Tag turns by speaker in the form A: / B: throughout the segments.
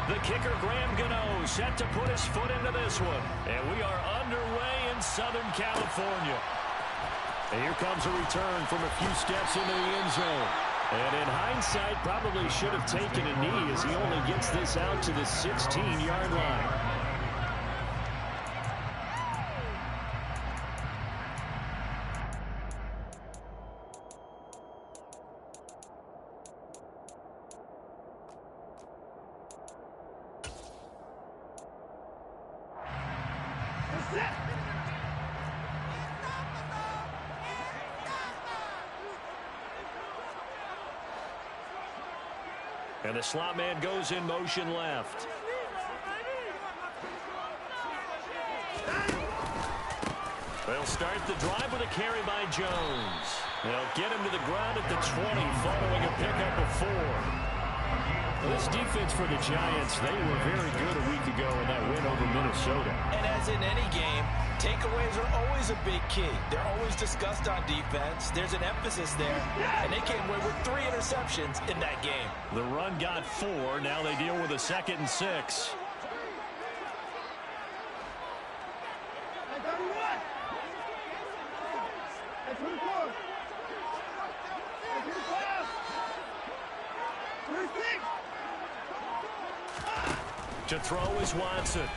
A: The kicker, Gmen, set to put his foot into this one. And we are underway in Southern California. And here comes a return from a few steps into the end zone. And in hindsight, probably should have taken a knee as he only gets this out to the 16-yard line. And the slot man goes in motion left. They'll start the drive with a carry by Jones. They'll get him to the ground at the 20 following a pickup of 4. Well, this defense for the Giants, they were very good a week ago in that win over Minnesota.
B: And as in any game, takeaways are always a big key. They're always discussed on defense. There's an emphasis there, and they came away with 3 interceptions in that game.
A: The run got 4. Now they deal with a 2nd and 6. To throw is Watson.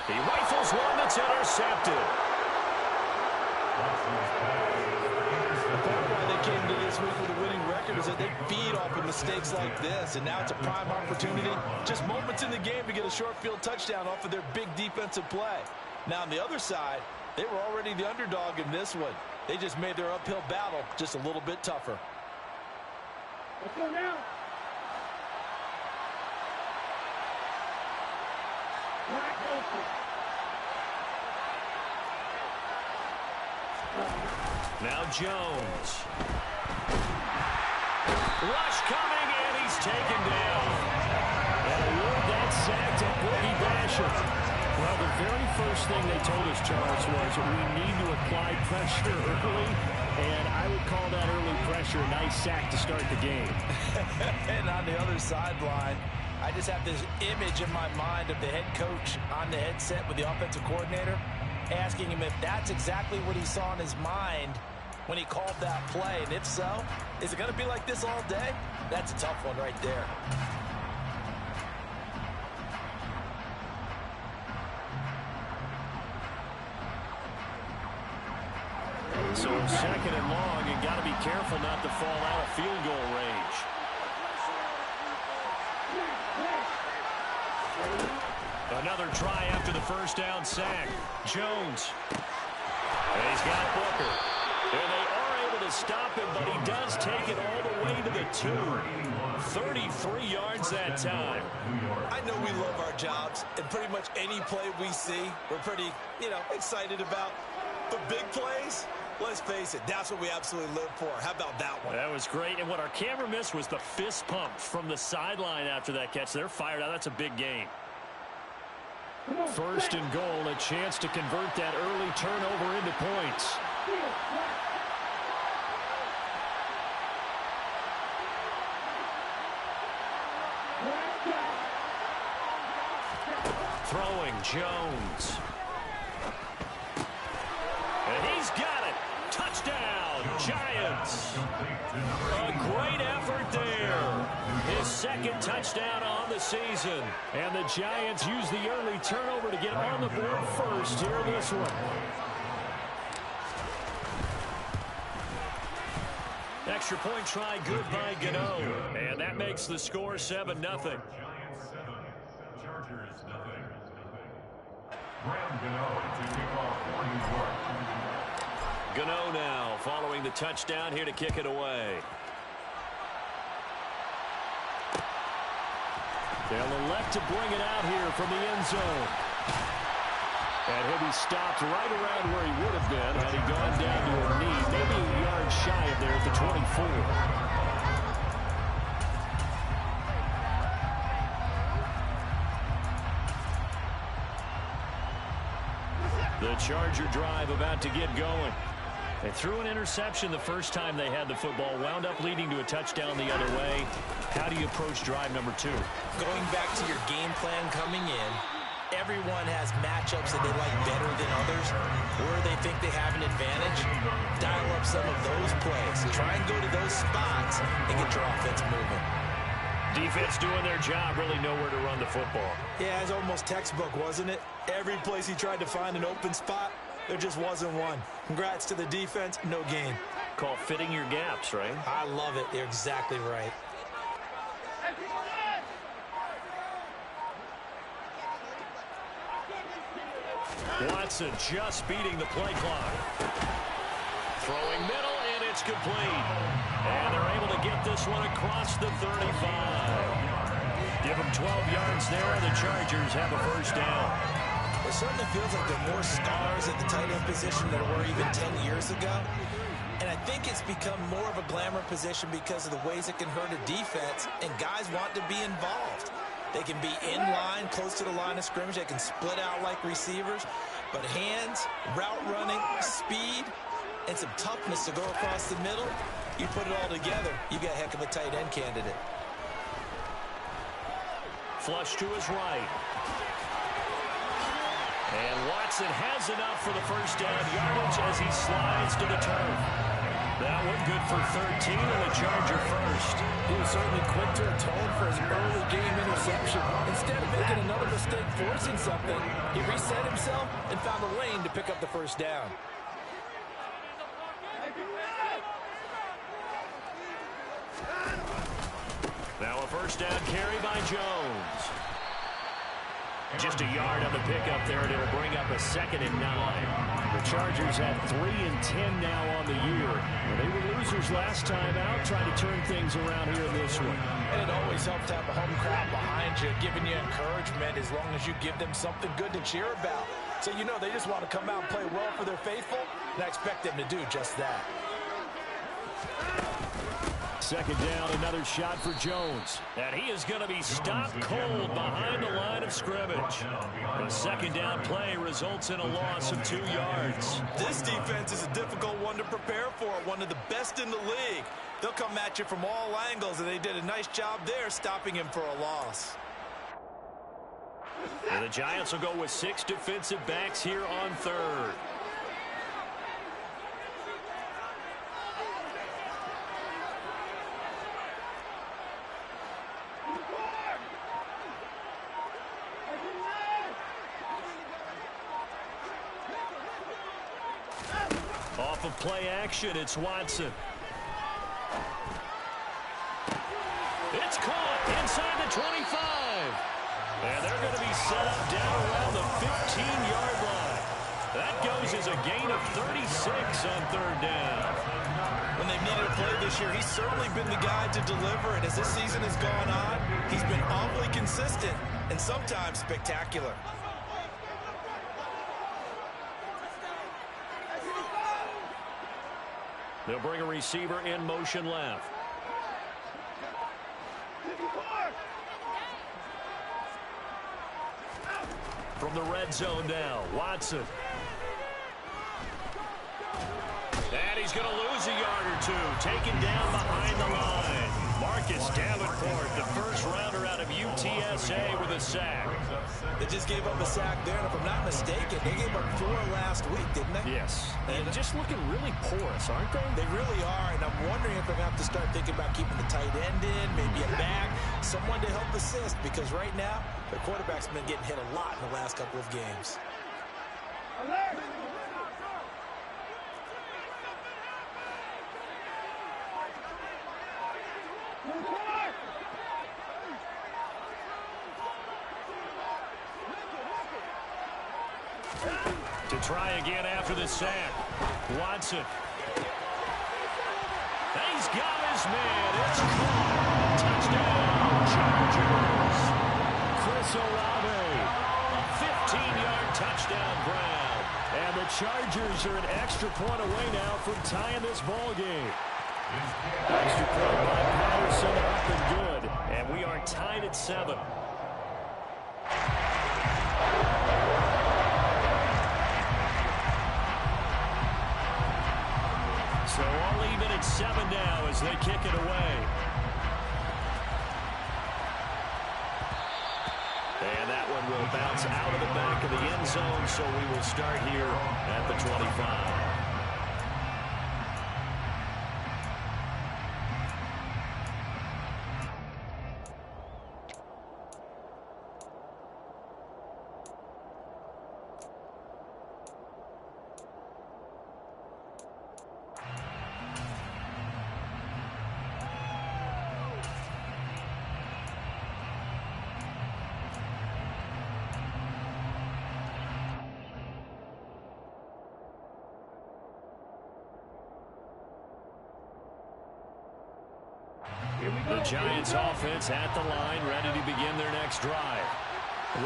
A: He rifles one that's intercepted.
B: Part of why they came to this week with a winning record is that they feed off of mistakes like this, and now it's a prime opportunity. Just moments in the game to get a short field touchdown off of their big defensive play. Now on the other side, they were already the underdog in this one. They just made their uphill battle just a little bit tougher.
C: Let's go now.
A: Now Jones. Rush coming, and he's taken down. And award that sack to Boogie Basham. Well, the very first thing they told us, Charles, was we need to apply pressure early, and I would call that early pressure a nice sack to start the game.
B: And on the other sideline, I just have this image in my mind of the head coach on the headset with the offensive coordinator asking him if that's exactly what he saw in his mind when he called that play. And if so, is it going to be like this all day? That's a tough one right there.
A: So 2nd and long, you got to be careful not to fall out of field goal range. Another try after the first down sack. Jones. And he's got Booker. And they are able to stop him, but he does take it all the way to the 2. 33 yards that time.
B: I know we love our jobs, and pretty much any play we see, we're pretty, excited about. But big plays, let's face it, that's what we absolutely live for. How about that one?
A: That was great. And what our camera missed was the fist pump from the sideline after that catch. They're fired out. That's a big game. 1st and goal, a chance to convert that early turnover into points. Throwing Jones. And he's got it. Touchdown, Giants. A great effort there. His 2nd touchdown on the season. And the Giants use the early turnover to get on the board first here in this one. Extra point try good by Gmen. And that makes the score 7-0. Gmen now following the touchdown here to kick it away. They'll elect to bring it out here from the end zone. And he'll be stopped right around where he would have been had he gone down to a knee, maybe a yard shy of there at the 24. The Charger drive about to get going. They threw an interception the first time they had the football, wound up leading to a touchdown the other way. How do you approach drive number 2?
B: Going back to your game plan coming in, everyone has matchups that they like better than others, where they think they have an advantage. Dial up some of those plays. Try and go to those spots and get your offense moving.
A: Defense doing their job, really nowhere to run the football.
B: Yeah, it's almost textbook, wasn't it? Every place he tried to find an open spot, there just wasn't one. Congrats to the defense, no gain.
A: Call fitting your gaps, right?
B: I love it. You're exactly right.
A: Watson just beating the play clock. Throwing middle, and it's complete. And they're able to get this one across the 35. Give them 12 yards there, and the Chargers have a first down.
B: It certainly feels like there are more stars at the tight end position than there were even 10 years ago. And I think it's become more of a glamour position because of the ways it can hurt a defense, and guys want to be involved. They can be in line, close to the line of scrimmage. They can split out like receivers. But hands, route running, speed, and some toughness to go across the middle, you put it all together, you got a heck of a tight end candidate.
A: Flush to his right. And Watson has enough for the first down yardage as he slides to the turf. That one good for 13 and a Charger first.
D: He was certainly quick to atone for his early game interception. Instead of making another mistake forcing something, he reset himself and found a lane to pick up the first down.
A: Now a first down carry by Jones. Just a yard on the pickup there, and it'll bring up a 2nd and 9. The Chargers have 3 and 10 now on the year. Well, they were losers last time out, trying to turn things around here in this one.
D: And it always helps to have a home crowd behind you, giving you encouragement as long as you give them something good to cheer about. So you know they just want to come out and play well for their faithful, and I expect them to do just that.
A: 2nd down, another shot for Jones. And he is going to be stopped cold behind the line of scrimmage. The 2nd down play results in a loss of 2 yards.
B: This defense is a difficult one to prepare for, one of the best in the league. They'll come at you from all angles, and they did a nice job there stopping him for a loss.
A: And the Giants will go with 6 defensive backs here on 3rd. Off of play action, it's Watson. It's caught inside the 25. And they're going to be set up down around the 15-yard line. That goes as a gain of 36 on 3rd down.
B: When they've needed a play this year, he's certainly been the guy to deliver. And as this season has gone on, he's been awfully consistent and sometimes spectacular.
A: They'll bring a receiver in motion left. From the red zone now, Watson. And he's going to lose a yard or two. Taken down behind the line. Marcus Davenport, the first rounder out of UTSA with a sack.
B: They just gave up a sack there, and if I'm not mistaken, they gave up 4 last week, didn't they?
A: Yes. And just looking really porous, aren't they?
B: They really are, and I'm wondering if they're going to have to start thinking about keeping the tight end in, maybe a back, someone to help assist, because right now, their quarterback's been getting hit a lot in the last couple of games.
C: Alert!
A: To try again after the sack. Watson. And he's got his man. It's caught. Touchdown, Chargers. Chris Olave. A 15-yard touchdown grab. And the Chargers are an extra point away now from tying this ball game. Extra point by Patterson, up and good. And we are tied at 7. It's 7 now as they kick it away. And that one will bounce out of the back of the end zone, so we will start here at the 25. The Giants offense at the line, ready to begin their next drive.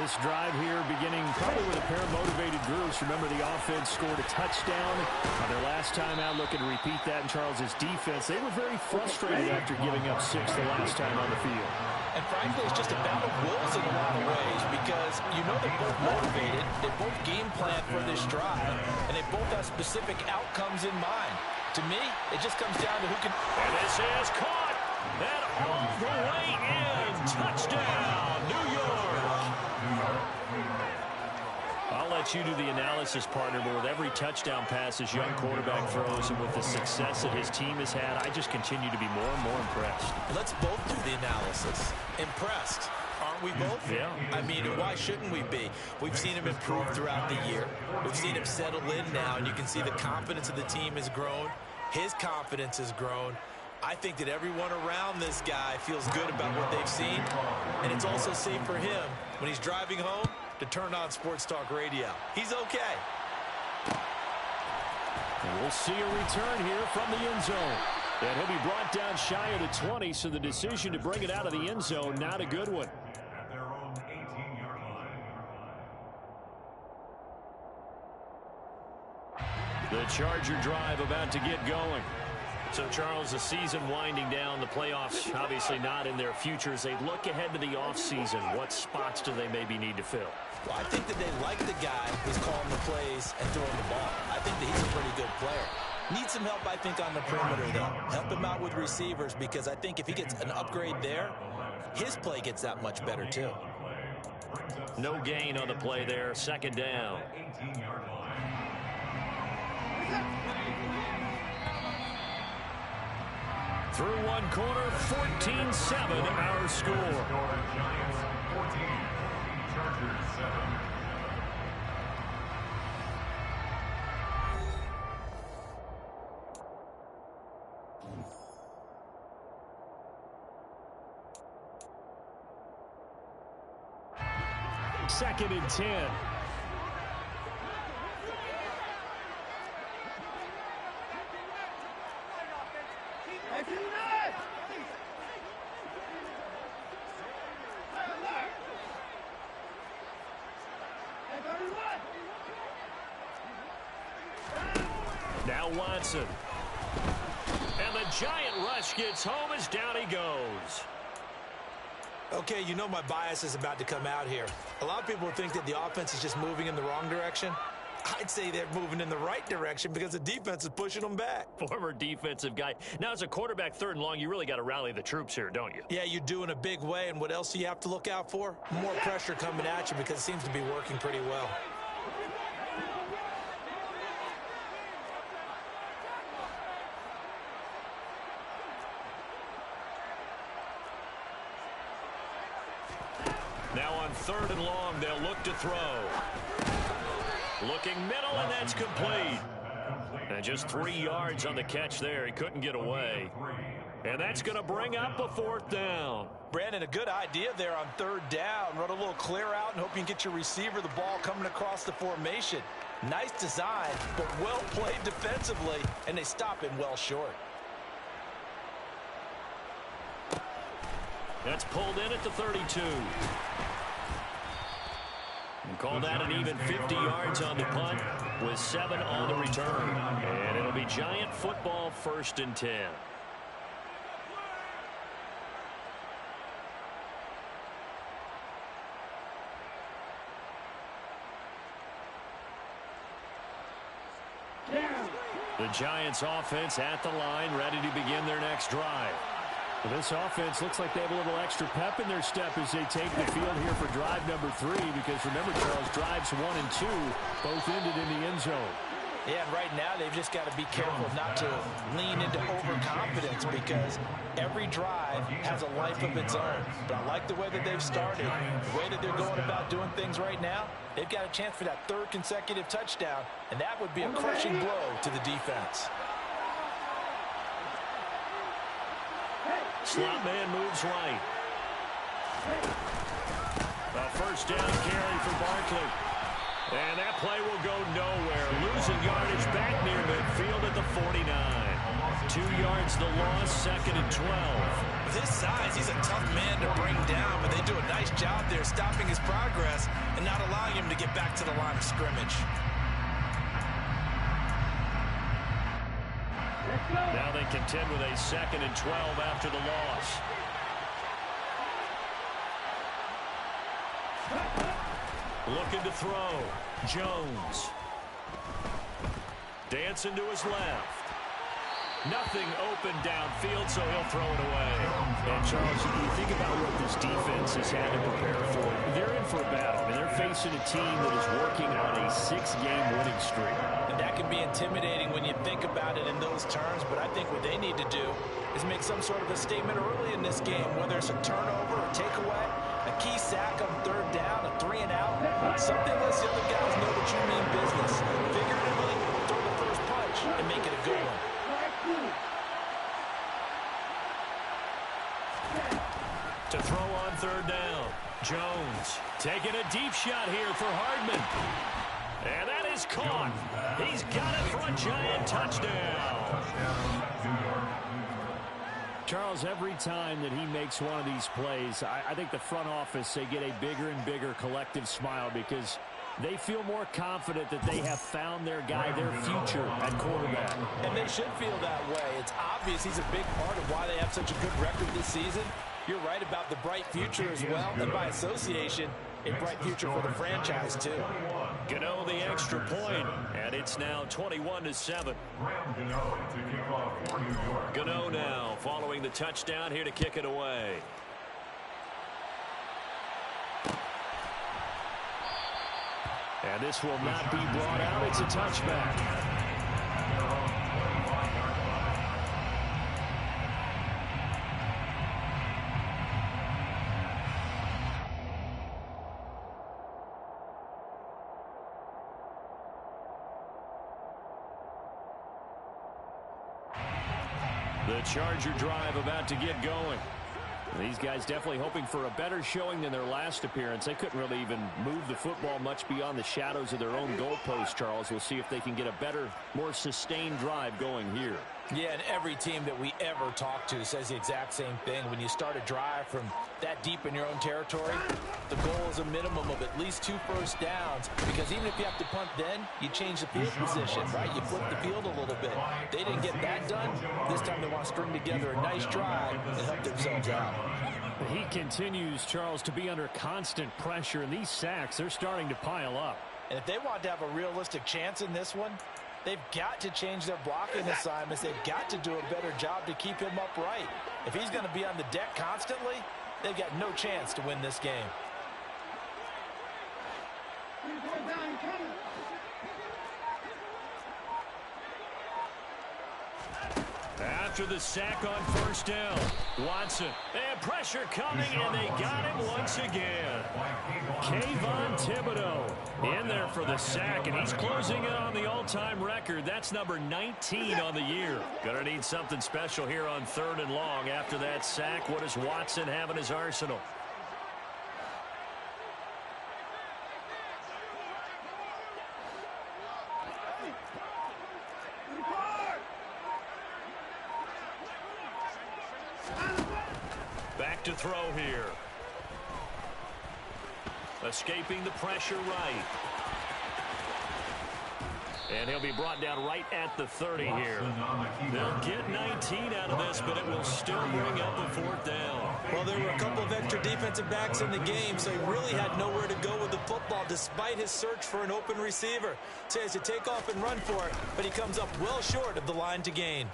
A: This drive here beginning probably with a pair of motivated groups. Remember, the offense scored a touchdown on their last time out, looking to repeat that in Charles's defense. They were very frustrated after giving up 6 the last time on the field.
B: And frankly, it's just a battle of wills in a lot of ways because you know they're both motivated, they both game plan for this drive, and they both have specific outcomes in mind. To me, it just comes down to who can...
A: And this is caught, and all the way in. Touchdown, New York. I'll let you do the analysis, partner, but with every touchdown pass his young quarterback throws and with the success that his team has had, I just continue to be more and more impressed.
B: Let's both do the analysis. Impressed. Aren't we both?
A: Yeah.
B: I mean, why shouldn't we be? We've seen him improve throughout the year. We've seen him settle in now, and you can see the confidence of the team has grown. His confidence has grown. I think that everyone around this guy feels good about what they've seen, and it's also safe for him when he's driving home to turn on Sports Talk Radio. He's okay.
A: And we'll see a return here from the end zone. And he'll be brought down shy of the 20, so the decision to bring it out of the end zone, not a good one.
E: At their own 18-yard line.
A: The Charger drive about to get going. So, Charles, the season winding down, the playoffs obviously not in their future. As they look ahead to the offseason, what spots do they maybe need to fill?
B: Well, I think that they like the guy who's calling the plays and throwing the ball. I think that he's a pretty good player. Needs some help, I think, on the perimeter, though. Help him out with receivers because I think if he gets an upgrade there, his play gets that much better, too.
A: No gain on the play there. Second down.
E: 18-yard line.
A: Through one quarter, 14-7 our score.
E: Giants 14, Chargers 7.
A: Second and 10. Now Watson. And the giant rush gets home as down he goes.
B: Okay, you know my bias is about to come out here. A lot of people think that the offense is just moving in the wrong direction. I'd say they're moving in the right direction because the defense is pushing them back.
A: Former defensive guy. Now, as a quarterback, third and long, you really got to rally the troops here, don't you?
B: Yeah, you do in a big way, and what else do you have to look out for? More pressure coming at you because it seems to be working pretty well.
A: Now on third and long, they'll look to throw. Looking middle, and that's complete. And just 3 yards on the catch there. He couldn't get away. And that's going to bring up a fourth down.
B: Brandon, a good idea there on third down. Run a little clear out and hope you can get your receiver the ball coming across the formation. Nice design, but well played defensively, and they stop him well short.
A: That's pulled in at the 32. And call that an even 50 yards on the punt with 7 on the return. And it'll be Giant football, 1st and 10.
C: Down.
A: The Giants offense at the line, ready to begin their next drive. Well, this offense looks like they have a little extra pep in their step as they take the field here for drive number 3, because remember, Charles, drives 1 and 2 both ended in the end zone.
D: Yeah, and right now they've just got to be careful not to lean into overconfidence, because every drive has a life of its own. But I like the way that they've started, the way that they're going about doing things right now. They've got a chance for that 3rd consecutive touchdown, and that would be a crushing blow to the defense.
A: Slot man moves right. A first down carry for Barkley. And that play will go nowhere. Losing yardage back near midfield at the 49. 2 yards the loss, 2nd and 12.
D: With his size, he's a tough man to bring down, but they do a nice job there stopping his progress and not allowing him to get back to the line of scrimmage.
A: Now they contend with a 2nd and 12 after the loss. Looking to throw. Jones. Dancing to his left. Nothing open downfield, so he'll throw it away. And, Charles, you think about what this defense has had to prepare for. They're in for a battle. I mean, they're facing a team that is working on a 6-game winning streak.
D: And that can be intimidating when you think about it in those terms, but I think what they need to do is make some sort of a statement early in this game, whether it's a turnover or takeaway, a key sack on 3rd down, a 3 and out, something lets the other guys know that you mean business. Figuratively, throw the first punch and make it a good one.
A: To throw on 3rd down. Jones taking a deep shot here for Hardman. And that is caught. He's got it for a Giant touchdown. Charles, every time that he makes one of these plays, I think the front office, they get a bigger and bigger collective smile, because they feel more confident that they have found their guy, their future at quarterback.
D: And they should feel that way. It's obvious he's a big part of why they have such a good record this season. You're right about the bright future as well, and by association, a bright future for the franchise too.
A: Gano the extra point, and it's now 21-7. Gano now following the touchdown here to kick it away. And this will not be brought out. It's a touchback. The Charger drive about to get going. These guys definitely hoping for a better showing than their last appearance. They couldn't really even move the football much beyond the shadows of their own goalpost, Charles. We'll see if they can get a better, more sustained drive going here.
D: Yeah, and every team that we ever talk to says the exact same thing. When you start a drive from that deep in your own territory, the goal is a minimum of at least 2 first downs, because even if you have to punt then, you change the field position, right? You flip the field a little bit. They didn't get that done. This time they want to string together a nice drive and help themselves out.
A: He continues, Charles, to be under constant pressure, and these sacks, they're starting to pile up.
D: And if they want to have a realistic chance in this one, they've got to change their blocking assignments. They've got to do a better job to keep him upright. If he's going to be on the deck constantly, they've got no chance to win this game.
A: After the sack on first down, Watson, and pressure coming, and they got him once again. Kayvon Thibodeau in there for the sack, and he's closing in on the all-time record. That's number 19 on the year. Gonna need something special here on 3rd and long. After that sack, what does Watson have in his arsenal? Back to throw here. Escaping the pressure right. And he'll be brought down right at the 30 here. They'll get 19 out of this, but it will still bring up a 4th down.
B: Well, there were a couple of extra defensive backs in the game, so he really had nowhere to go with the football despite his search for an open receiver. So he has to take off and run for it, but he comes up well short of the line to gain.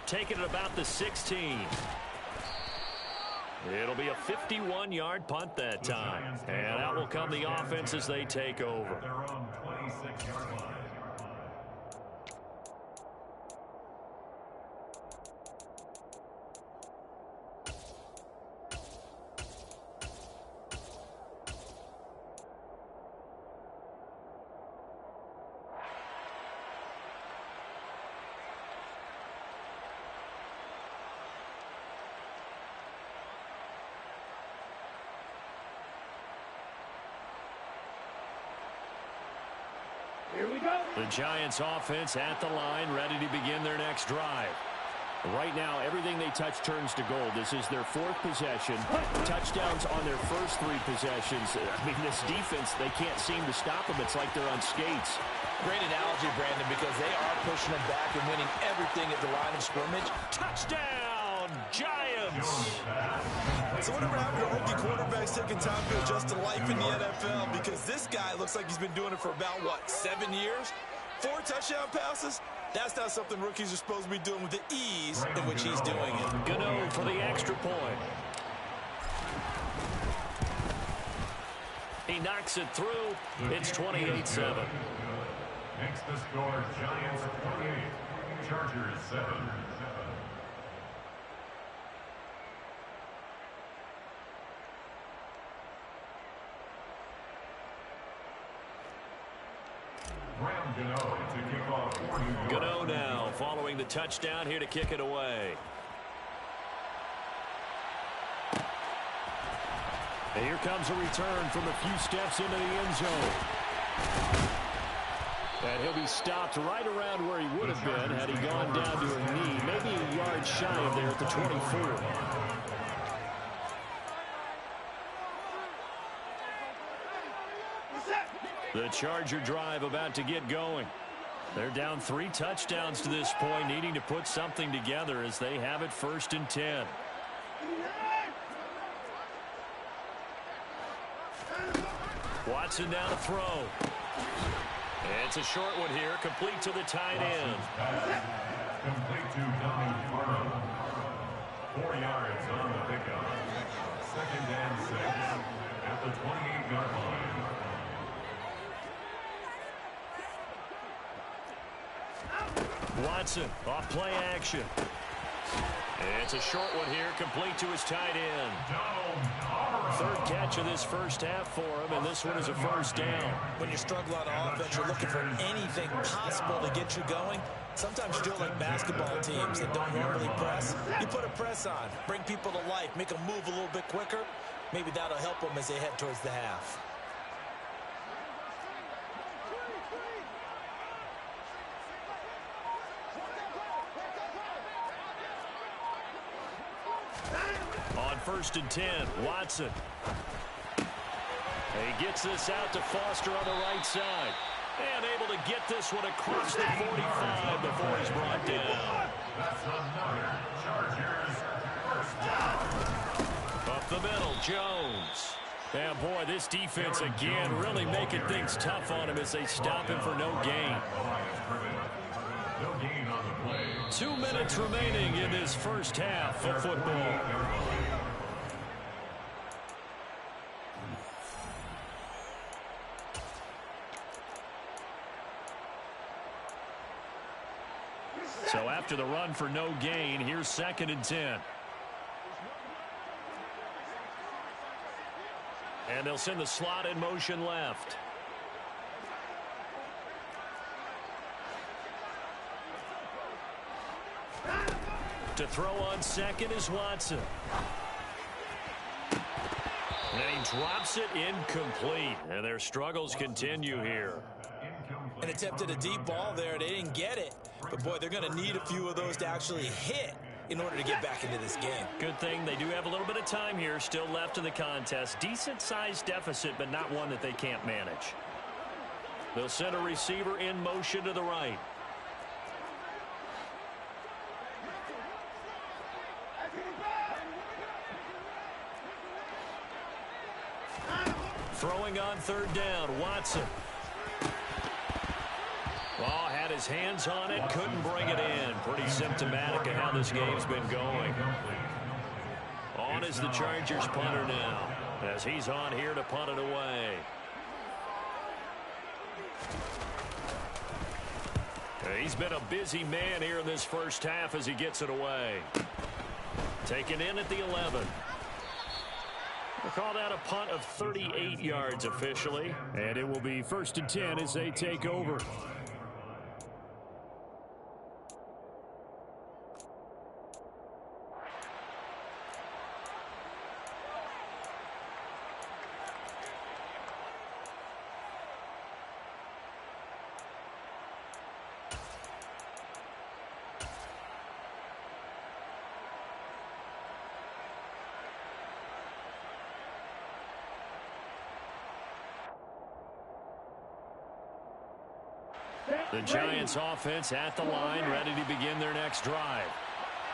A: Taking it about the 16. It'll be a 51-yard punt that time. And out will come the offense as they take over.
E: Their own 26-yard line.
C: Here we go.
A: The Giants offense at the line, ready to begin their next drive. Right now, everything they touch turns to gold. This is their 4th possession. Touchdowns on their first 3 possessions. I mean, this defense, they can't seem to stop them. It's like they're on skates.
D: Great analogy, Brandon, because they are pushing them back and winning everything at the line of scrimmage.
A: Touchdown, Giants!
B: So whatever happened to rookie quarterbacks taking time to adjust to life in the NFL? Because this guy looks like he's been doing it for about, 7 years? 4 touchdown passes? That's not something rookies are supposed to be doing with the ease in which he's doing it.
A: Gmen for the extra point. He knocks it through. It's 28-7.
E: Makes the score Giants 28, Chargers 7.
A: Gmen now following the touchdown here to kick it away. And here comes a return from a few steps into the end zone. And he'll be stopped right around where he would have been had he gone down to a knee, maybe a yard shy of there at the 24. The Charger drive about to get going. They're down 3 touchdowns to this point, needing to put something together as they have it 1st and 10. Watson down to throw. It's a short one here, complete to the tight end.
E: Complete to Donnie Farnham. 4 yards on the pickup. 2nd and 6 at the 28-yard line.
A: Watson off play action. It's a short one here, complete to his tight end. 3rd catch of this first half for him, and this one is a 1st down.
B: When you struggle on offense, you're looking for anything possible to get you going. Sometimes you do it like basketball teams that don't normally press. You put a press on, bring people to life, make them move a little bit quicker. Maybe that'll help them as they head towards the half.
A: On 1st and 10, Watson. He gets this out to Foster on the right side. And able to get this one across the 45 before he's brought down.
E: That's another Chargers 1st down.
A: Up the middle, Jones. And boy, this defense again really making things tough on him as they stop him for no gain.
E: No gain on the play.
A: 2 minutes remaining in this first half of football. So after the run for no gain, here's 2nd and 10. And they'll send the slot in motion left. To throw on 2nd is Watson. And he drops it incomplete. And their struggles continue here.
B: And attempted a deep ball there. They didn't get it. But, boy, they're going to need a few of those to actually hit
D: in order to get back into this game.
A: Good thing they do have a little bit of time here still left in the contest. Decent-sized deficit, but not one that they can't manage. They'll send a receiver in motion to the right. Throwing on third down, Watson. Well, had his hands on it, couldn't bring it in. Pretty symptomatic of how this game's been going. On is the Chargers punter now, as he's on here to punt it away. He's been a busy man here in this first half as he gets it away. Taken in at the 11. We'll call that a punt of 38 yards officially. And it will be 1st and 10 as they take over. The Giants offense at the line, ready to begin their next drive.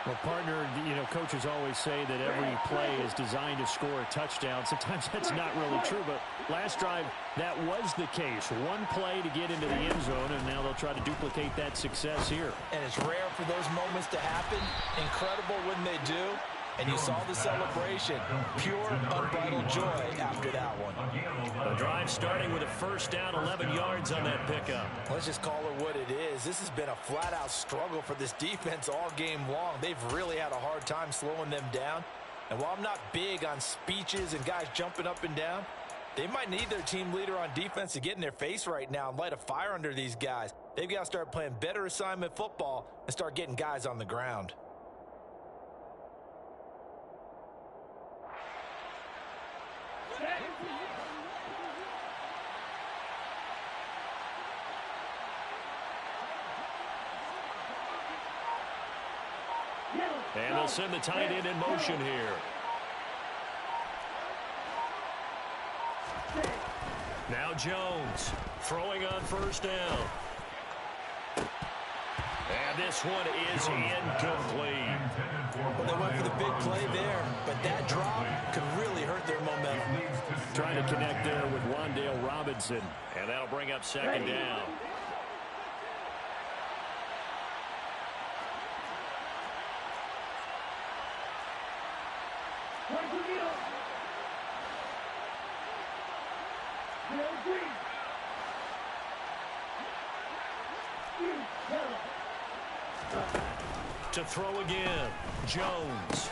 F: Well, partner, coaches always say that every play is designed to score a touchdown. Sometimes that's not really true, but last drive, that was the case. One play to get into the end zone, and now they'll try to duplicate that success here.
D: And it's rare for those moments to happen. Incredible when they do. And you saw the celebration. Pure, unbridled joy after that one.
A: The drive starting with a first down, 11 yards on that pickup.
D: Let's just call it what it is. This has been a flat-out struggle for this defense all game long. They've really had a hard time slowing them down. And while I'm not big on speeches and guys jumping up and down, they might need their team leader on defense to get in their face right now and light a fire under these guys. They've got to start playing better assignment football and start getting guys on the ground.
A: And they'll send the tight end in motion here. Now Jones throwing on first down. And this one is incomplete.
D: Well, they went for the big play there, but that drop could really hurt their momentum.
A: Trying to connect there with Wan'Dale Robinson. And that'll bring up second down. To throw again, Jones.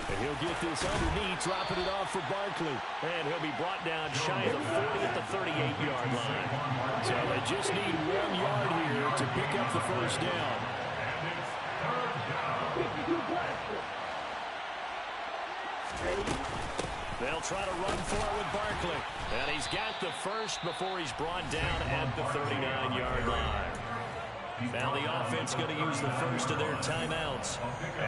A: And he'll get this underneath, dropping it off for Barkley. And he'll be brought down shy of the 40 at the 38-yard line. So they just need 1 yard here to pick up the first down. They'll try to run for it with Barkley. And he's got the first before he's brought down at the 39-yard line. Now the offense going to use the first of their timeouts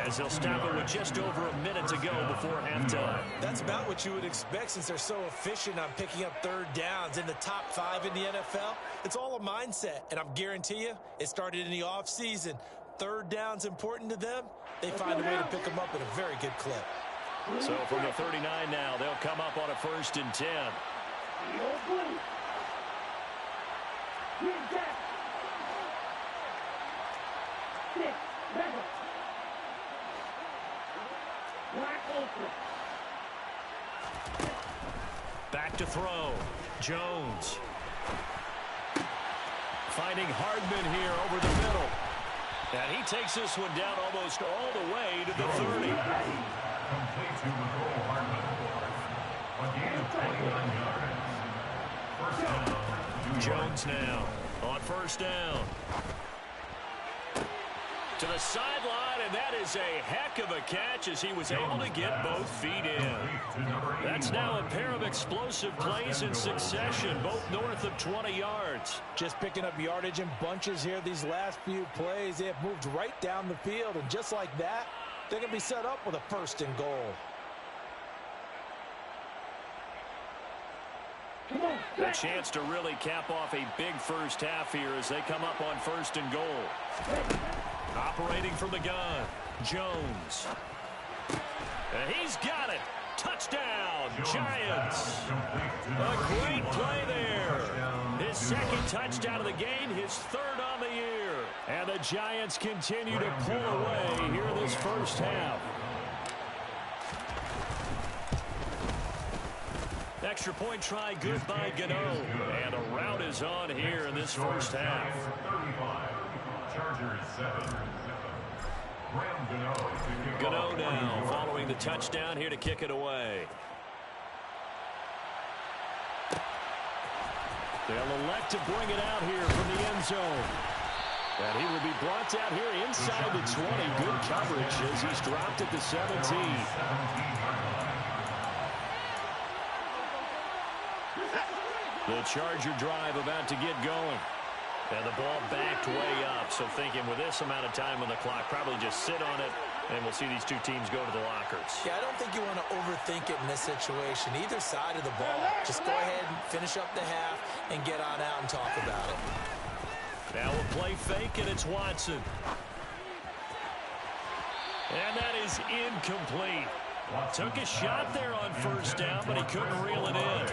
A: as they'll stop it with just over a minute to go before halftime.
D: That's about what you would expect since they're so efficient on picking up third downs in the top 5 in the NFL. It's all a mindset, and I guarantee you it started in the offseason. Third down's important to them. They find a way to pick them up at a very good clip.
A: So from the 39 now, they'll come up on a 1st and 10. Back to throw. Jones. Finding Hardman here over the middle. And he takes this one down almost all the way to the 30.
E: Complete to McCall Hardman. Again, 29 yards. First down.
A: Jones now on first down. To the sideline, and that is a heck of a catch as he was able to get both feet in. That's now a pair of explosive plays in succession, both north of 20 yards.
D: Just picking up yardage in bunches here these last few plays. They have moved right down the field, and just like that, They're going to be set up with a 1st and goal.
F: A chance to really cap off a big first half here as they come up on 1st and goal. Operating from the gun, Jones. And he's got it. Touchdown, Giants. A great play there. His 2nd touchdown of the game, his 3rd on the year. And the Giants continue to pull away here in this first half. Extra point try, good by Gmen. And a rout is on here in this first half.
E: Chargers 7.
F: Gmen now following the touchdown here to kick it away. They'll elect to bring it out here from the end zone. And he will be brought down here inside the 20. Good coverage as he's dropped at the 17. The Charger drive about to get going. And the ball backed way up. So thinking with this amount of time on the clock, probably just sit on it, and we'll see these two teams go to the lockers.
D: Yeah, I don't think you want to overthink it in this situation. Either side of the ball. Just go ahead and finish up the half and get on out and talk about it.
F: Now a play fake, and it's Watson. And that is incomplete. Took a shot there on 1st down, but he couldn't reel it in.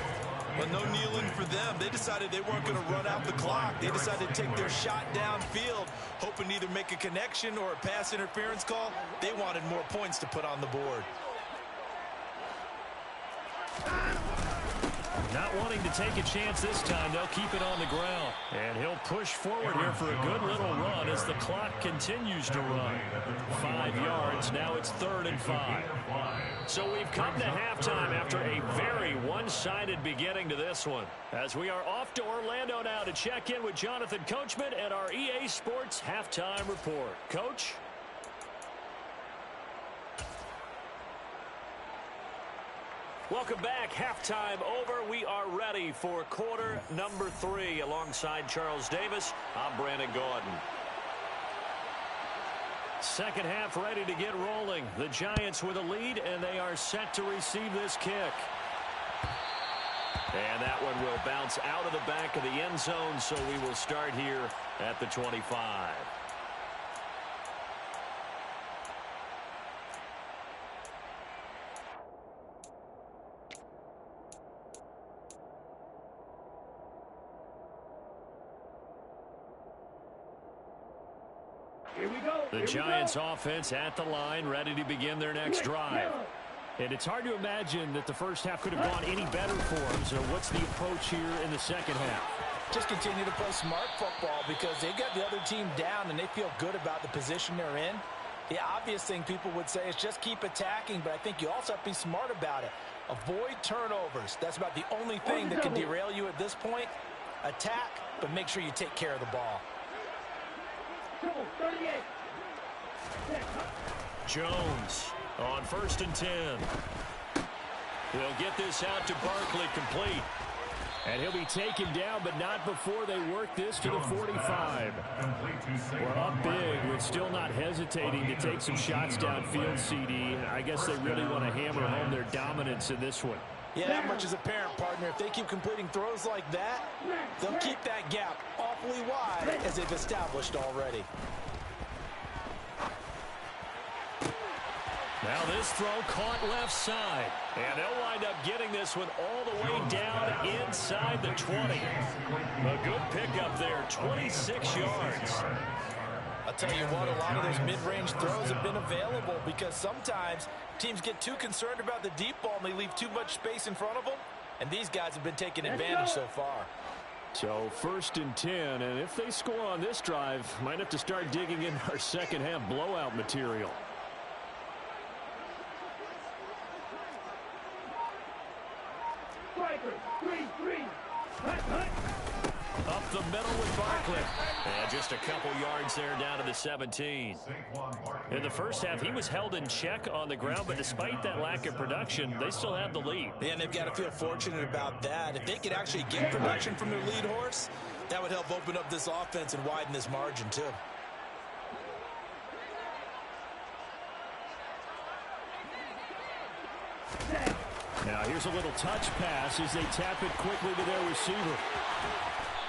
B: Well, no kneeling for them. They decided they weren't going to run out the clock. They decided to take their shot downfield, hoping to either make a connection or a pass interference call. They wanted more points to put on the board.
F: Not wanting to take a chance this time, they'll keep it on the ground. And he'll push forward here for a good little run as the clock continues to run. 5 yards, now it's 3rd and 5. So we've come to halftime after a very one-sided beginning to this one. As we are off to Orlando now to check in with Jonathan Coachman and our EA Sports Halftime Report. Coach? Welcome back. Halftime over. We are ready for quarter number 3. Alongside Charles Davis, I'm Brandon Gaudin. Second half ready to get rolling. The Giants with a lead, and they are set to receive this kick. And that one will bounce out of the back of the end zone, so we will start here at the 25. The Giants offense at the line, ready to begin their next drive. And it's hard to imagine that the first half could have gone any better for them. So what's the approach here in the second half?
D: Just continue to play smart football because they got the other team down and they feel good about the position they're in. The obvious thing people would say is just keep attacking, but I think you also have to be smart about it. Avoid turnovers. That's about the only thing that can derail you at this point. Attack, but make sure you take care of the ball.
F: Jones on 1st and 10. He'll get this out to Barkley complete. And he'll be taken down, but not before they work this to the 45. We're up big with still not hesitating to take some shots downfield, CD. I guess they really want to hammer home their dominance in this one.
D: Yeah, that much is apparent, partner. If they keep completing throws like that, they'll keep that gap awfully wide as they've established already.
F: Now this throw caught left side. And they'll wind up getting this one all the way down inside the 20. A good pickup there, 26 yards.
D: I'll tell you what, a lot of those mid-range throws have been available because sometimes teams get too concerned about the deep ball and they leave too much space in front of them. And these guys have been taking advantage so far.
F: So 1st and 10, and if they score on this drive, might have to start digging in our second half blowout material. Up the middle with Barkley. And just a couple yards there down to the 17. In the first half, he was held in check on the ground, but despite that lack of production, they still have the lead.
D: Yeah, and they've got to feel fortunate about that. If they could actually get production from their lead horse, that would help open up this offense and widen this margin too.
F: Now here's a little touch pass as they tap it quickly to their receiver.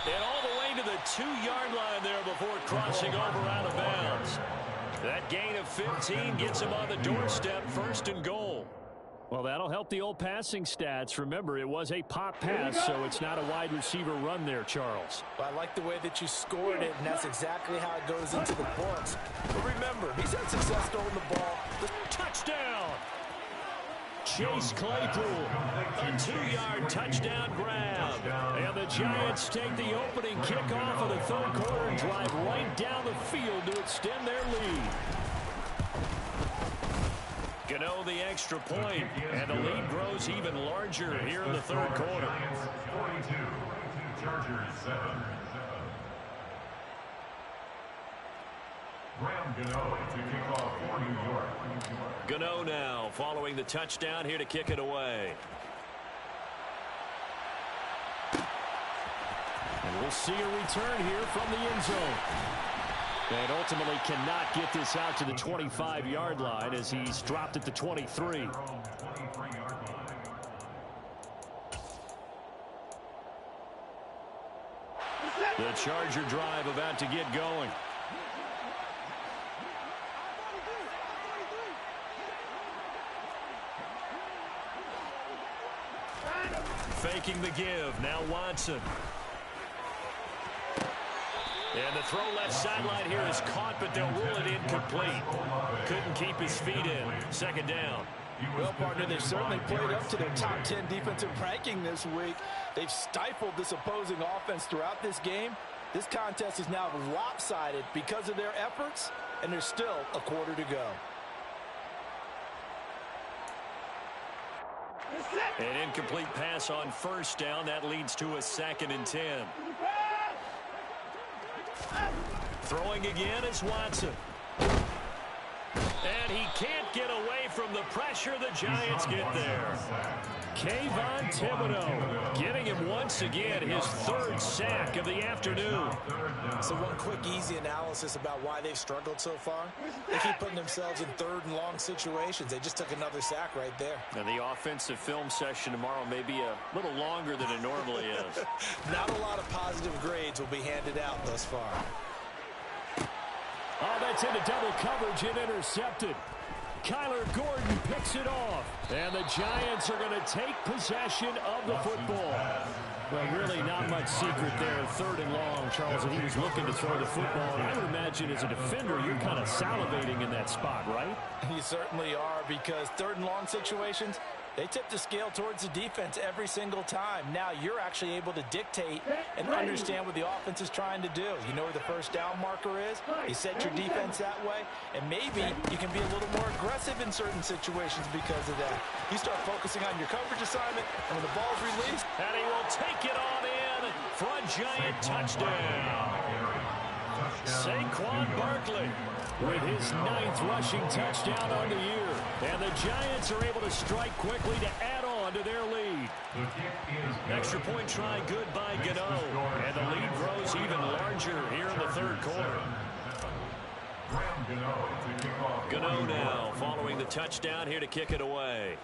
A: And all the way to the 2-yard line there before crossing over out of bounds. That gain of 15 gets him on the doorstep, 1st and goal.
F: Well, that'll help the old passing stats. Remember, it was a pop pass, so it's not a wide receiver run there, Charles.
D: Well, I like the way that you scored it, and that's exactly how it goes into the books. But remember, he's had success throwing the ball.
A: Touchdown! Chase Claypool, a 2-yard touchdown grab. And the Giants take the opening kickoff of the 3rd quarter and drive right down the field to extend their lead. Gano the extra point, and the lead grows even larger here in the 3rd quarter.
E: 42, Chargers 7. Graham Gano to kick off for New York.
A: Gano now following the touchdown here to kick it away.
F: And we'll see a return here from the end zone. And ultimately cannot get this out to the 25-yard line as he's dropped at the 23.
A: The Charger drive about to get going. Faking the give. Now Watson. And the throw left sideline here is caught, but they'll rule it incomplete. Couldn't keep his feet in. 2nd down.
D: Well, partner, they've certainly played up to their top 10 defensive ranking this week. They've stifled this opposing offense throughout this game. This contest is now lopsided because of their efforts, and there's still a quarter to go.
A: An incomplete pass on 1st down. That leads to a 2nd and 10. Throwing again is Watson. And he can't get away from the pressure. The Giants get there. Kayvon Thibodeau getting him once again his 3rd sack of the afternoon.
D: So one quick, easy analysis about why they've struggled so far. They keep putting themselves in 3rd and long situations. They just took another sack right there.
A: Now the offensive film session tomorrow may be a little longer than it normally is.
D: Not a lot of positive grades will be handed out thus far.
F: Oh, that's into double coverage and intercepted. Kyler Gordon picks it off. And the Giants are going to take possession of the football. Well, really not much secret there. 3rd and long, Charles, and he was looking to throw the football. And I would imagine as a defender, you're kind of salivating in that spot, right?
D: You certainly are, because 3rd and long situations, they tip the scale towards the defense every single time. Now you're actually able to dictate and understand what the offense is trying to do. You know where the 1st down marker is. You set your defense that way, and maybe you can be a little more aggressive in certain situations because of that. You start focusing on your coverage assignment, and when the ball's released,
A: and he will take it on in for a Giant touchdown. Saquon Barkley with his 9th rushing touchdown on the year. And the Giants are able to strike quickly to add on to their lead. Extra point try good by Gano. And the lead grows even larger here in the 3rd quarter. Gano now following the touchdown here to kick it away.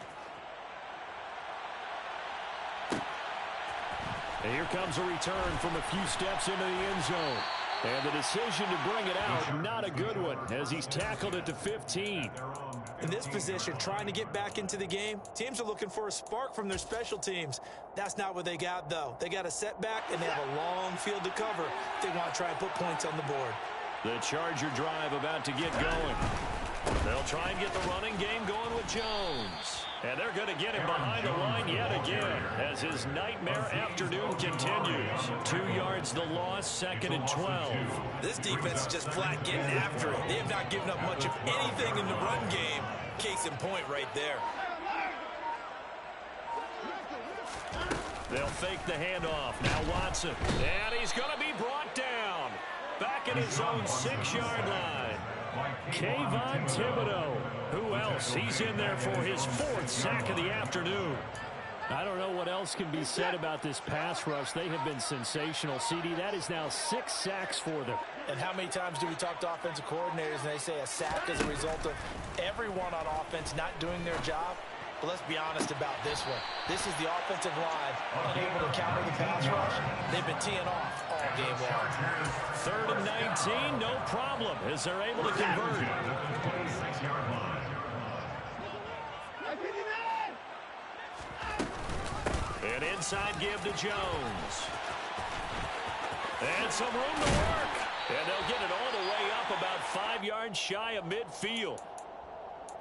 A: And here comes a return from a few steps into the end zone. And the decision to bring it out, not a good one, as he's tackled at the 15.
D: In this position, trying to get back into the game, teams are looking for a spark from their special teams. That's not what they got, though. They got a setback, and they have a long field to cover if they want to try and put points on the board.
A: The Charger drive about to get going. They'll try and get the running game going with Jones. And they're going to get him behind the line yet again as his nightmare afternoon continues. 2 yards the loss, 2nd and 12.
D: This defense is just flat getting after it. They have not given up much of anything in the run game. Case in point right there.
A: They'll fake the handoff. Now Watson. And he's going to be brought down. Back at his own 6-yard line. Kayvon Thibodeau. Who else? He's in there for his 4th sack of the afternoon.
F: I don't know what else can be said about this pass rush. They have been sensational. CD, that is now 6 sacks for them.
D: And how many times do we talk to offensive coordinators and they say a sack is a result of everyone on offense not doing their job? But let's be honest about this one. This is the offensive line unable to counter the pass rush. They've been teeing off all game long.
F: 3rd and 19, no problem, as they're able to convert. An inside give to Jones. And some room to work. And they'll get it all the way up about 5 yards shy of midfield.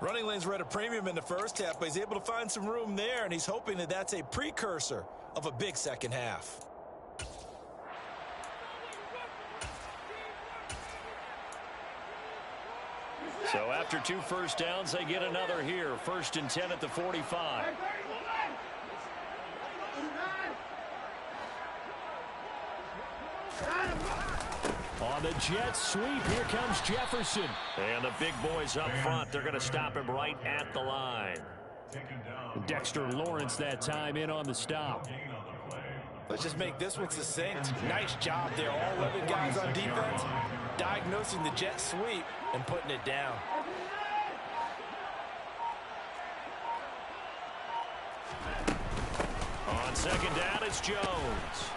B: Running lanes were at a premium in the first half, but he's able to find some room there, and he's hoping that that's a precursor of a big second half.
F: So after 2 first downs, they get another here. 1st and 10 at the 45. On the jet sweep, here comes Jefferson. And the big boys up front, they're going to stop him right at the line. Dexter Lawrence that time in on the stop.
D: Let's just make this one succinct. Nice job there, all 11 guys on defense, diagnosing the jet sweep and putting it down.
F: On 2nd down, it's Jones.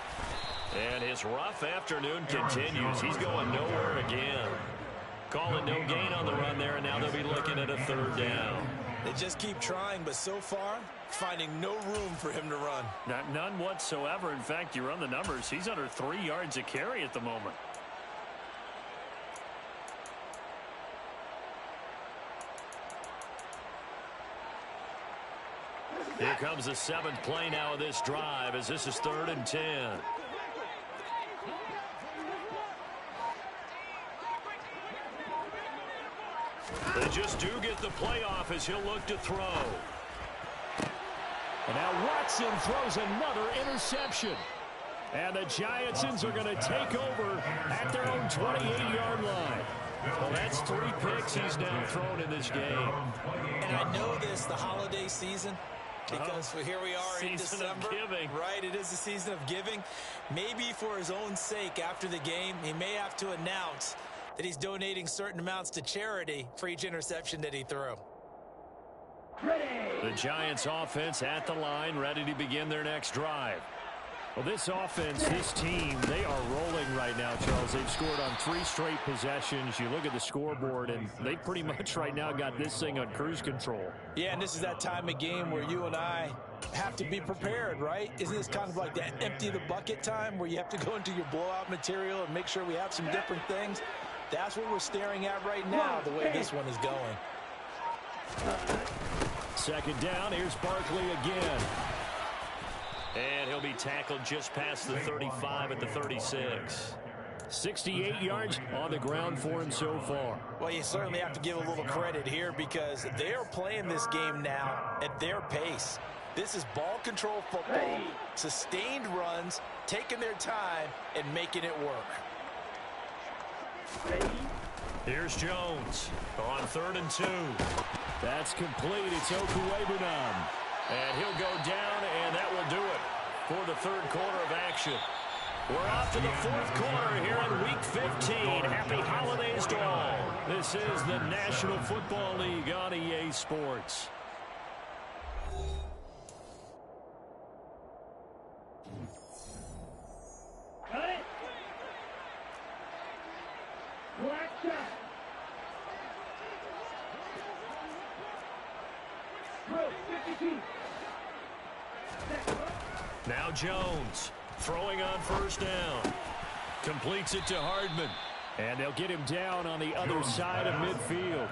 F: And his rough afternoon continues. He's going nowhere again. Calling no gain on the run there, and now they'll be looking at a 3rd down.
B: They just keep trying, but so far, finding no room for him to run.
F: None whatsoever. In fact, you run the numbers. He's under 3 yards a carry at the moment. Here comes the 7th play now of this drive, as this is 3rd and 10. They just do get the playoff as he'll look to throw. And now Watson throws another interception. And the Giantsons are going to take over at their own 28-yard line. Well, that's 3 picks he's now thrown in this game.
B: And I know this, the holiday season, because here we are in December.
F: Season of giving.
B: Right, it is the season of giving. Maybe for his own sake after the game, he may have to announce that he's donating certain amounts to charity for each interception that he threw.
F: The Giants offense at the line, ready to begin their next drive. Well, this offense, this team, they are rolling right now, Charles. They've scored on 3 straight possessions. You look at the scoreboard, and they pretty much right now got this thing on cruise control.
B: Yeah, and this is that time of game where you and I have to be prepared, right? Isn't this kind of like that empty the bucket time where you have to go into your blowout material and make sure we have some different things? That's what we're staring at right now, the way this one is going.
F: 2nd down, here's Barkley again. And he'll be tackled just past the 35 at the 36. 68 yards on the ground for him so far.
B: Well, you certainly have to give a little credit here because they are playing this game now at their pace. This is ball control football, sustained runs, taking their time, and making it work.
F: Here's Jones on 3rd and 2. That's complete. It's Okuwebunam. And he'll go down, and that will do it for the 3rd quarter of action. We're off to the 4th quarter here in Week 15. Happy holidays to all. This is the National Football League on EA Sports.
C: Cut it. Black shot. Bro, 52.
F: Now Jones throwing on 1st down. Completes it to Hardman. And they'll get him down on the other side of midfield.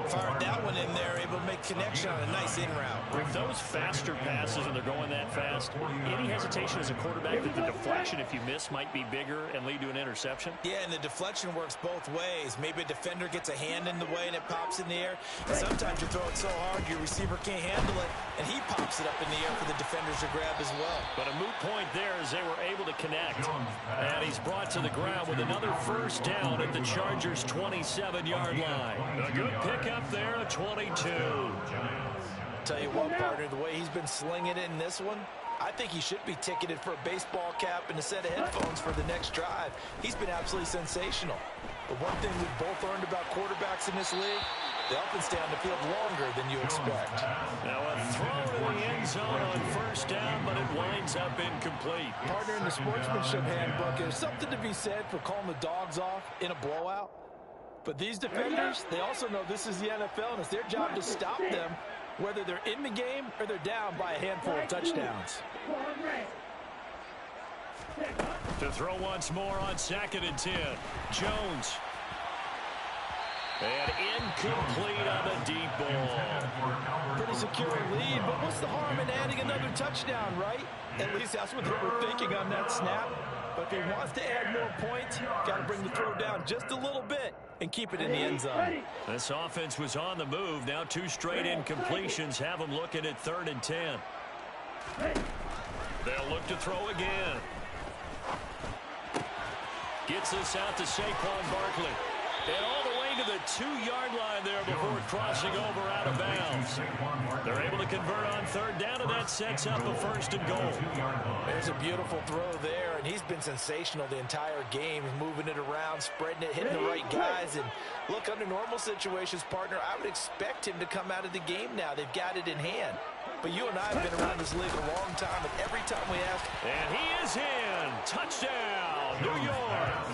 B: Fired that one in there, able to make connection on a nice in route.
F: With those faster passes and they're going that fast, any hesitation as a quarterback that the deflection, if you miss, might be bigger and lead to an interception?
B: Yeah, and the deflection works both ways. Maybe a defender gets a hand in the way and it pops in the air. And sometimes you throw it so hard your receiver can't handle it, and he pops it up in the air for the defenders to grab as well.
F: But a moot point there as they were able to connect. And he's brought to the ground with another first down at the Chargers' 27-yard line. A good pickup there, a 22.
B: Tell you what, partner, the way he's been slinging it in this one, I think he should be ticketed for a baseball cap and a set of headphones for the next drive. He's been absolutely sensational. But one thing we've both learned about quarterbacks in this league, They often stay on the field longer than you expect.
A: Now a throw to the end zone on first down, but it winds up incomplete.
B: Partner, in the sportsmanship handbook, there's something to be said for calling the dogs off in a blowout. But these defenders, they also know this is the NFL, and it's their job to stop them, whether they're in the game or they're down by a handful of touchdowns.
A: To throw once more on 2nd and 10. Jones. And incomplete on the deep ball.
B: Pretty secure lead, but what's the harm in adding another touchdown, right? At least that's what they were thinking on that snap. But if he wants to add more points, got to bring the throw down just a little bit and keep it in the end zone.
A: This offense was on the move. Now 2 straight incompletions have them looking at 3rd and 10. They'll look to throw again. Gets this out to Saquon Barkley. And all the way to the 2-yard line there before crossing over out of bounds. They're able to convert on 3rd down, and that sets up a 1st and goal.
D: There's a beautiful throw there, and he's been sensational the entire game, moving it around, spreading it, hitting the right guys. And look, under normal situations, partner, I would expect him to come out of the game now. They've got it in hand. But you and I have been around this league a long time, and every time we ask...
A: And he is in. Touchdown, New York.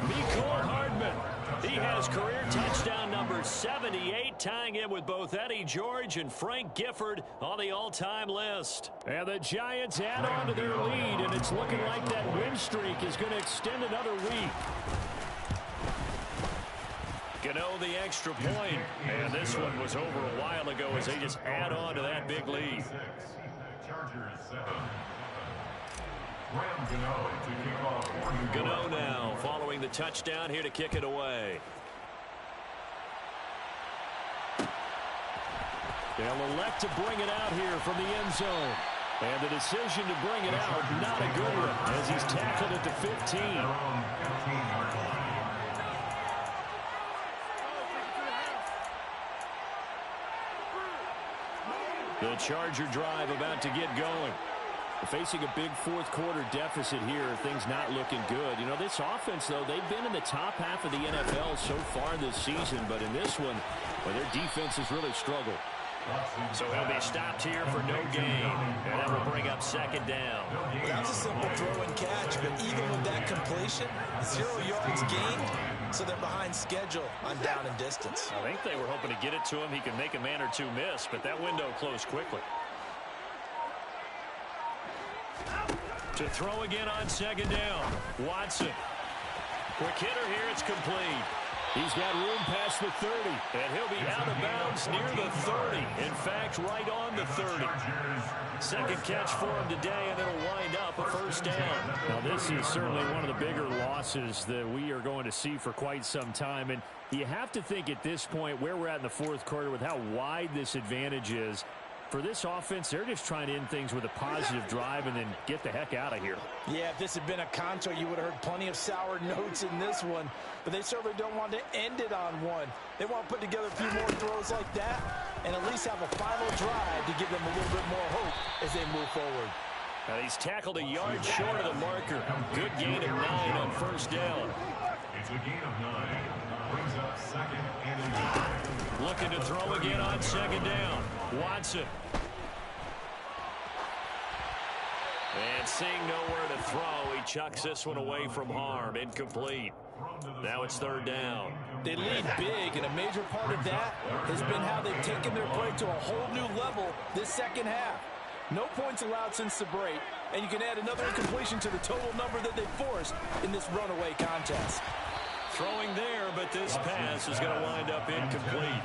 A: Mecole Hardman. He has career touchdown number 78, tying it with both Eddie George and Frank Gifford on the all-time list. And the Giants add on to their lead, and it's looking like that win streak is going to extend another week. Gano the extra point, and this one was over a while ago as they just add on to that big lead. Gano now following the touchdown here to kick it away. They'll elect to bring it out here from the end zone. And the decision to bring it out, not a good one, as he's tackled at the 15. The Charger drive about to get going. Facing a big fourth-quarter deficit here, things not looking good. You know, this offense, though, they've been in the top half of the NFL so far this season, but in this one, well, their defense has really struggled. So he'll be stopped here for no gain, and that will bring up 2nd down.
B: Well, that's a simple throw and catch, but even with that completion, 0 yards gained, so they're behind schedule on down and distance.
A: I think they were hoping to get it to him. He can make a man or two miss, but that window closed quickly. To throw again on 2nd down. Watson. Quick hitter here. It's complete. He's got room past the 30, and he'll be out of bounds near the 30. In fact, right on the 30. 2nd catch for him today, and it'll wind up a 1st down.
F: Now, this is certainly one of the bigger losses that we are going to see for quite some time. And you have to think at this point where we're at in the fourth quarter with how wide this advantage is. For this offense, they're just trying to end things with a positive drive and then get the heck out of here.
B: Yeah, if this had been a contour, you would have heard plenty of sour notes in this one. But they certainly don't want to end it on one. They want to put together a few more throws like that and at least have a final drive to give them a little bit more hope as they move forward.
A: Now he's tackled a yard short of the marker. Good gain of 9 on 1st down.
E: It's a gain of 9. Brings up 2nd and 9.
A: Looking to throw again on 2nd down. Watson. And seeing nowhere to throw, he chucks this one away from harm. Incomplete. Now it's 3rd down.
B: They lead big, and a major part of that has been how they've taken their play to a whole new level this second half. No points allowed since the break, and you can add another incompletion to the total number that they forced in this runaway contest.
A: Throwing there, but this pass is going to wind up incomplete.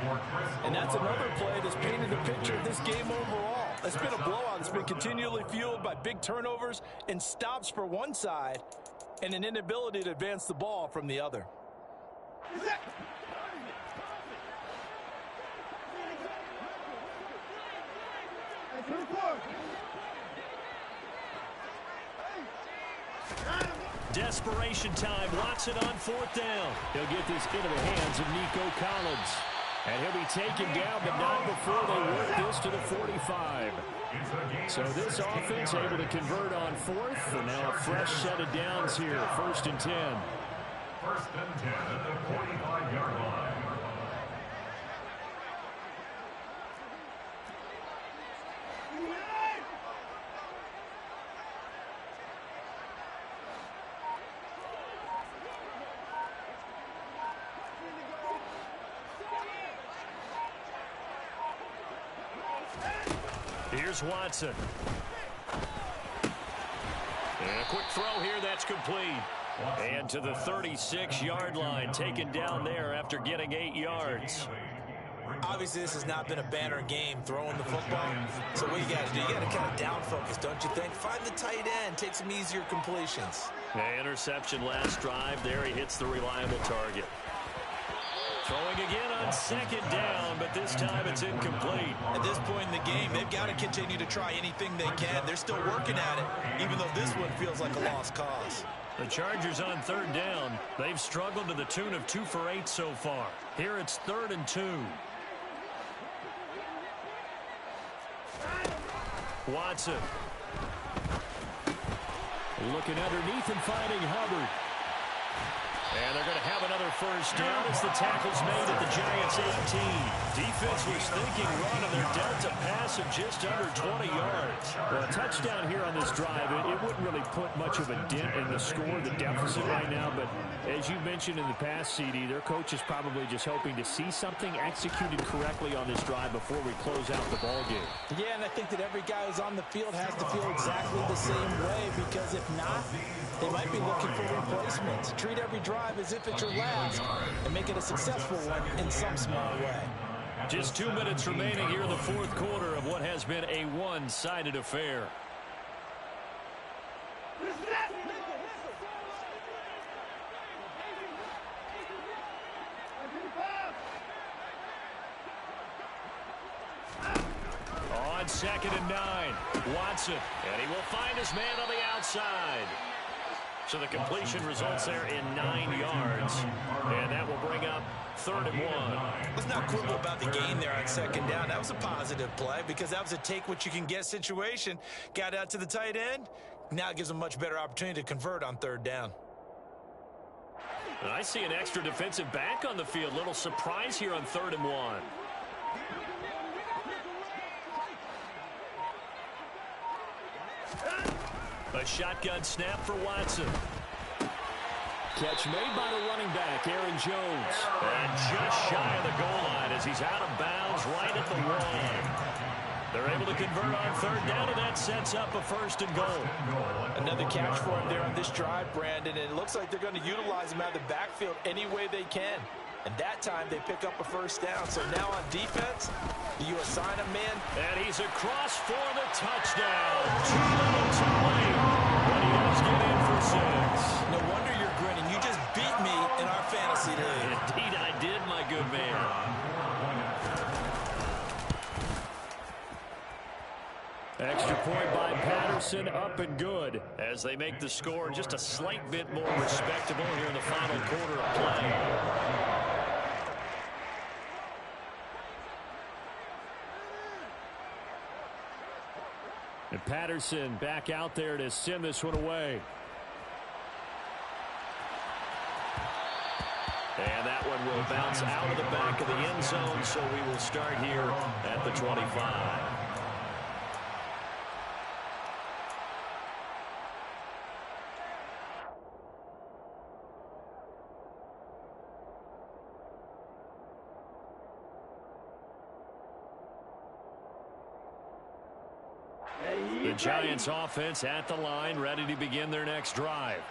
B: And that's another play that's painted the picture of this game overall. It's been a blowout that's been continually fueled by big turnovers and stops for one side and an inability to advance the ball from the other.
A: Desperation time. Watson on 4th down.
F: He'll get this into the hands of Nico Collins. And he'll be taken down, but not before they work this to the 45. So this offense able to convert on 4th, and now a fresh set of downs here. 1st and 10.
E: 1st and 10 at the 45-yard line.
A: Here's Watson. And a quick throw here, that's complete. And to the 36-yard line, taken down there after getting 8 yards.
D: Obviously, this has not been a banner game throwing the football. So what you got to do, you got to kind of down focus, don't you think? Find the tight end, take some easier completions.
A: Interception last drive. There he hits the reliable target. Throwing again on second down, but this time it's incomplete.
D: At this point in the game, they've got to continue to try anything they can. They're still working at it, even though this one feels like a lost cause.
A: The Chargers on third down. They've struggled to the tune of 2 for 8 so far. Here it's 3rd and 2. Watson. Looking underneath and finding Hubbard. And they're going to have another first down as the tackle's made at the Giants' 18. Defense was thinking run, and they're dealt a pass of just under 20 yards.
F: Well, a touchdown here on this drive, it wouldn't really put much of a dent in the score, the deficit right now. But as you mentioned in the past, CD, their coach is probably just hoping to see something executed correctly on this drive before we close out the ballgame.
D: Yeah, and I think that every guy who's on the field has to feel exactly the same way, because if not, they might be looking for replacements. Treat every drive as if it's your last and make it a successful one in some small way.
A: Just 2 minutes remaining here in the fourth quarter of what has been a one-sided affair. On 2nd and 9, Watson, and he will find his man on the outside. So the completion results there in 9 yards, and that will bring up 3rd and 1.
D: Let's not quibble about the gain there on 2nd down. That was a positive play because that was a take-what-you-can-get situation. Got out to the tight end. Now it gives them a much better opportunity to convert on 3rd down.
A: And I see an extra defensive back on the field. Little surprise here on 3rd and 1. A shotgun snap for Watson.
F: Catch made by the running back, Aaron Jones.
A: And just shy of the goal line as he's out of bounds right at the 1. They're able to convert on 3rd down, and that sets up a 1st and goal.
D: Another catch for him there on this drive, Brandon, and it looks like they're going to utilize him out of the backfield any way they can. And that time they pick up a 1st down. So now on defense, do you assign a man?
A: And he's across for the touchdown. Too little too late. But he does get in for 6.
D: No wonder you're grinning. You just beat me in our fantasy league.
A: Indeed I did, my good man.
F: Extra point by Patterson, up and good.
A: As they make the score just a slight bit more respectable here in the final quarter of play.
F: And Patterson back out there to send this one away.
A: And that one will bounce out of the back of the end zone, so we will start here at the 25. The Giants offense at the line, ready to begin their next drive.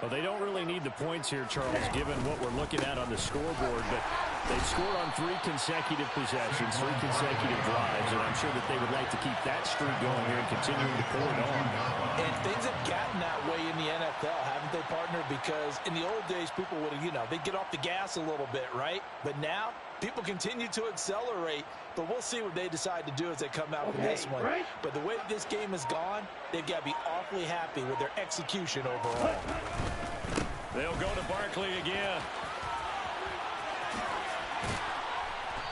F: Well, they don't really need the points here, Charles, given what we're looking at on the scoreboard, but they've scored on 3 consecutive possessions, 3 consecutive drives, and I'm sure that they would like to keep that streak going here and continuing to pour it on.
D: And things have gotten that way in the NFL, haven't they, partner? Because in the old days, people would have, they'd get off the gas a little bit, right? But now, people continue to accelerate, but we'll see what they decide to do as they come out with this one. But the way this game has gone, they've got to be awfully happy with their execution overall.
A: They'll go to Barkley again.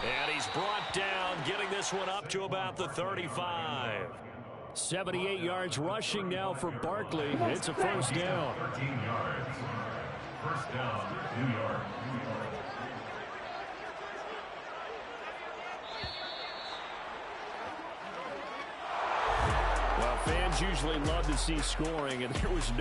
A: And he's brought down, getting this one up to about the 35.
F: 78 yards rushing now for Barkley. It's a 1st down.
E: 13 yards. 1st down, New York.
F: Well, fans usually love to see scoring, and there was no